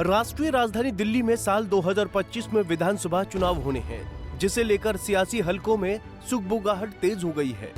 राष्ट्रीय राजधानी दिल्ली में साल 2025 में विधानसभा चुनाव होने हैं, जिसे लेकर सियासी हलकों में सुगबुगाहट तेज हो गई है।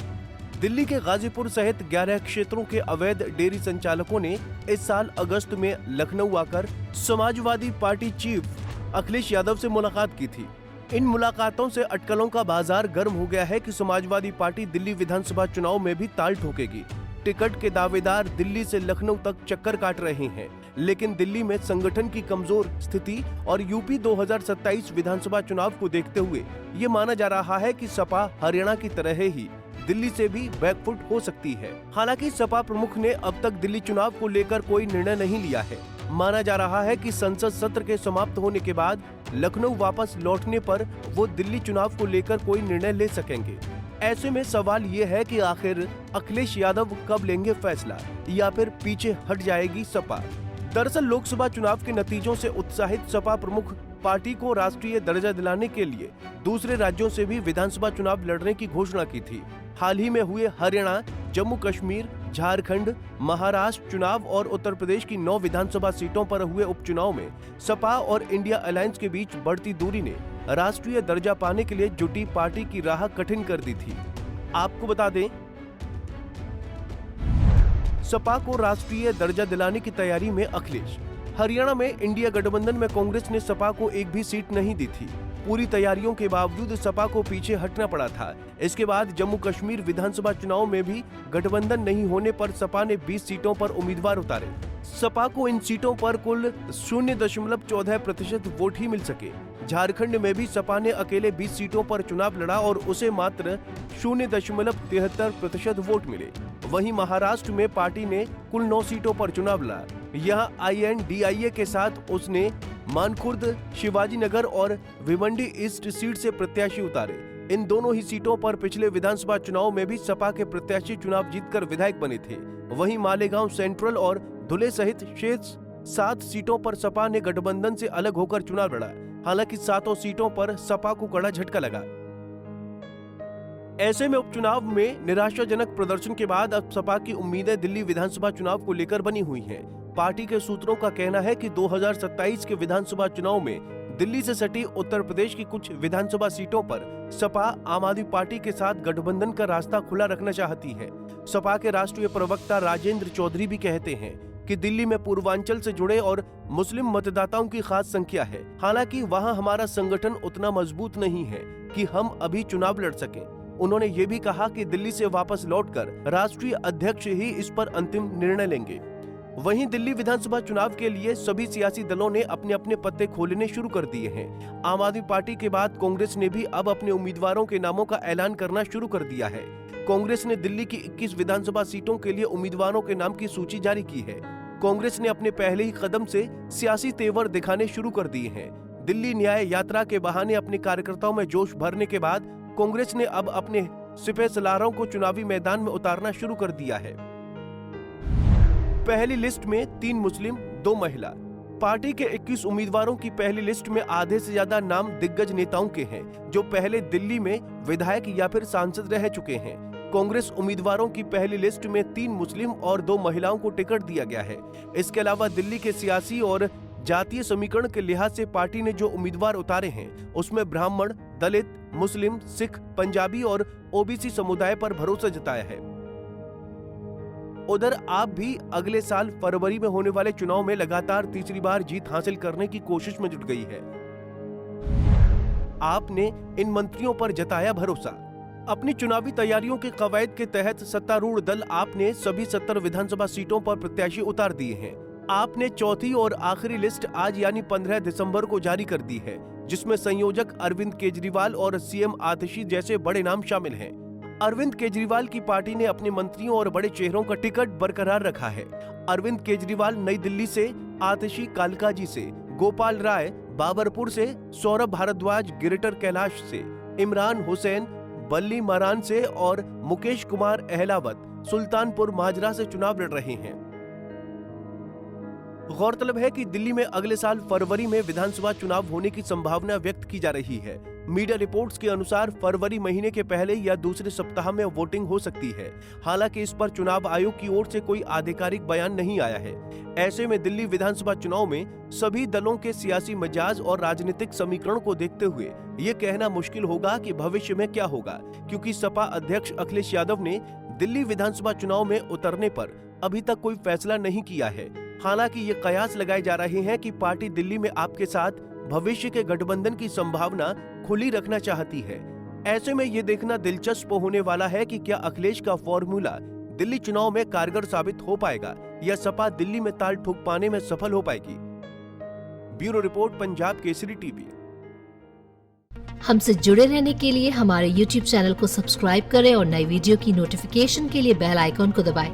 दिल्ली के गाजीपुर सहित 11 क्षेत्रों के अवैध डेयरी संचालकों ने इस साल अगस्त में लखनऊ आकर समाजवादी पार्टी चीफ अखिलेश यादव से मुलाकात की थी। इन मुलाकातों से अटकलों का बाजार गर्म हो गया है कि समाजवादी पार्टी दिल्ली विधानसभा चुनाव में भी ताल ठोकेगी। टिकट के दावेदार दिल्ली से लखनऊ तक चक्कर काट रहे हैं, लेकिन दिल्ली में संगठन की कमजोर स्थिति और यूपी 2027 विधानसभा चुनाव को देखते हुए ये माना जा रहा है कि सपा हरियाणा की तरह ही दिल्ली से भी बैकफुट हो सकती है। हालांकि सपा प्रमुख ने अब तक दिल्ली चुनाव को लेकर कोई निर्णय नहीं लिया है। माना जा रहा है कि संसद सत्र के समाप्त होने के बाद लखनऊ वापस लौटने पर वो दिल्ली चुनाव को लेकर कोई निर्णय ले सकेंगे। ऐसे में सवाल ये है कि आखिर अखिलेश यादव कब लेंगे फैसला, या फिर पीछे हट जाएगी सपा। दरअसल लोकसभा चुनाव के नतीजों से उत्साहित सपा प्रमुख पार्टी को राष्ट्रीय दर्जा दिलाने के लिए दूसरे राज्यों से भी विधानसभा चुनाव लड़ने की घोषणा की थी। हाल ही में हुए हरियाणा, जम्मू कश्मीर, झारखंड, महाराष्ट्र चुनाव और उत्तर प्रदेश की 9 विधानसभा सीटों पर हुए उपचुनाव में सपा और इंडिया अलायंस के बीच बढ़ती दूरी ने राष्ट्रीय दर्जा पाने के लिए जुटी पार्टी की राह कठिन कर दी थी। आपको बता दें, सपा को राष्ट्रीय दर्जा दिलाने की तैयारी में अखिलेश। हरियाणा में इंडिया गठबंधन में कांग्रेस ने सपा को एक भी सीट नहीं दी थी। पूरी तैयारियों के बावजूद सपा को पीछे हटना पड़ा था। इसके बाद जम्मू कश्मीर विधानसभा चुनाव में भी गठबंधन नहीं होने पर सपा ने 20 सीटों पर उम्मीदवार उतारे। सपा को इन सीटों पर कुल 0.14% वोट ही मिल सके। झारखंड में भी सपा ने अकेले 20 सीटों पर चुनाव लड़ा और उसे मात्र 0.73% वोट मिले। वहीं महाराष्ट्र में पार्टी ने कुल 9 सीटों पर चुनाव लड़ा। यहाँ INDIA के साथ उसने मानखुर्द, शिवाजीनगर और भिवंडी ईस्ट सीट से प्रत्याशी उतारे। इन दोनों ही सीटों पर पिछले विधानसभा चुनाव में भी सपा के प्रत्याशी चुनाव जीतकर विधायक बने थे। वहीं मालेगांव सेंट्रल और धुले सहित शेष 7 सीटों पर सपा ने गठबंधन से अलग होकर चुनाव लड़ा। हालांकि 7 सीटों पर सपा को कड़ा झटका लगा। ऐसे में उपचुनाव में निराशाजनक प्रदर्शन के बाद अब सपा की उम्मीदें दिल्ली विधानसभा चुनाव को लेकर बनी हुई हैं। पार्टी के सूत्रों का कहना है कि 2027 के विधानसभा चुनाव में दिल्ली से सटी उत्तर प्रदेश की कुछ विधानसभा सीटों पर सपा आम आदमी पार्टी के साथ गठबंधन का रास्ता खुला रखना चाहती है। सपा के राष्ट्रीय प्रवक्ता राजेंद्र चौधरी भी कहते हैं कि दिल्ली में पूर्वांचल से जुड़े और मुस्लिम मतदाताओं की खास संख्या है। हालांकि वहां हमारा संगठन उतना मजबूत नहीं है कि हम अभी चुनाव लड़ सकें। उन्होंने ये भी कहा कि दिल्ली से वापस लौटकर राष्ट्रीय अध्यक्ष ही इस पर अंतिम निर्णय लेंगे। वहीं दिल्ली विधानसभा चुनाव के लिए सभी सियासी दलों ने अपने अपने पत्ते खोलने शुरू कर दिए हैं। आम आदमी पार्टी के बाद कांग्रेस ने भी अब अपने उम्मीदवारों के नामों का ऐलान करना शुरू कर दिया है। कांग्रेस ने दिल्ली की 21 विधानसभा सीटों के लिए उम्मीदवारों के नाम की सूची जारी की है। कांग्रेस ने अपने पहले ही कदम से सियासी तेवर दिखाने शुरू कर दिए हैं। दिल्ली न्याय यात्रा के बहाने अपने कार्यकर्ताओं में जोश भरने के बाद कांग्रेस ने अब अपने सिपह सलारों को चुनावी मैदान में उतारना शुरू कर दिया है। पहली लिस्ट में 3 मुस्लिम, 2 महिला। पार्टी के 21 उम्मीदवारों की पहली लिस्ट में आधे से ज्यादा नाम दिग्गज नेताओं के हैं, जो पहले दिल्ली में विधायक या फिर सांसद रह चुके हैं। कांग्रेस उम्मीदवारों की पहली लिस्ट में 3 मुस्लिम और 2 महिलाओं को टिकट दिया गया है। इसके अलावा दिल्ली के सियासी और जातीय समीकरण के लिहाज से पार्टी ने जो उम्मीदवार उतारे हैं, उसमें ब्राह्मण, दलित, मुस्लिम, सिख, पंजाबी और OBC समुदाय पर भरोसा जताया है। उधर आप भी अगले साल फरवरी में होने वाले चुनाव में लगातार तीसरी बार जीत हासिल करने की कोशिश में जुट गई है। आपने इन मंत्रियों पर जताया भरोसा। अपनी चुनावी तैयारियों के कवायद के तहत सत्तारूढ़ दल आपने सभी 70 विधानसभा सीटों पर प्रत्याशी उतार दिए हैं। आपने चौथी और आखिरी लिस्ट आज यानी 15 दिसंबर को जारी कर दी है, जिसमें संयोजक अरविंद केजरीवाल और CM आतिशी जैसे बड़े नाम शामिल हैं। अरविंद केजरीवाल की पार्टी ने अपने मंत्रियों और बड़े चेहरों का टिकट बरकरार रखा है। अरविंद केजरीवाल नई दिल्ली से, आतिशी कालकाजी से, गोपाल राय बाबरपुर से, सौरभ भारद्वाज ग्रेटर कैलाश से, इमरान हुसैन बल्ली मरान से और मुकेश कुमार अहलावत सुल्तानपुर माजरा से चुनाव लड़ रहे हैं। गौरतलब है कि दिल्ली में अगले साल फरवरी में विधानसभा चुनाव होने की संभावना व्यक्त की जा रही है। मीडिया रिपोर्ट्स के अनुसार फरवरी महीने के पहले या दूसरे सप्ताह में वोटिंग हो सकती है। हालांकि इस पर चुनाव आयोग की ओर से कोई आधिकारिक बयान नहीं आया है। ऐसे में दिल्ली विधानसभा चुनाव में सभी दलों के सियासी मिजाज और राजनीतिक समीकरण को देखते हुए ये कहना मुश्किल होगा कि भविष्य में क्या होगा, क्योंकि सपा अध्यक्ष अखिलेश यादव ने दिल्ली विधानसभा चुनाव में उतरने पर अभी तक कोई फैसला नहीं किया है। हालांकि ये कयास लगाए जा रहे हैं कि पार्टी दिल्ली में आपके साथ भविष्य के गठबंधन की संभावना खुली रखना चाहती है। ऐसे में ये देखना दिलचस्प होने वाला है कि क्या अखिलेश का फॉर्मूला दिल्ली चुनाव में कारगर साबित हो पाएगा या सपा दिल्ली में ताल ठोक पाने में सफल हो पाएगी। Bureau report, Punjab Kesari TV. हमसे जुड़े रहने के लिए हमारे YouTube चैनल को सब्सक्राइब करें और नई वीडियो की नोटिफिकेशन के लिए बेल आइकॉन को दबाएं।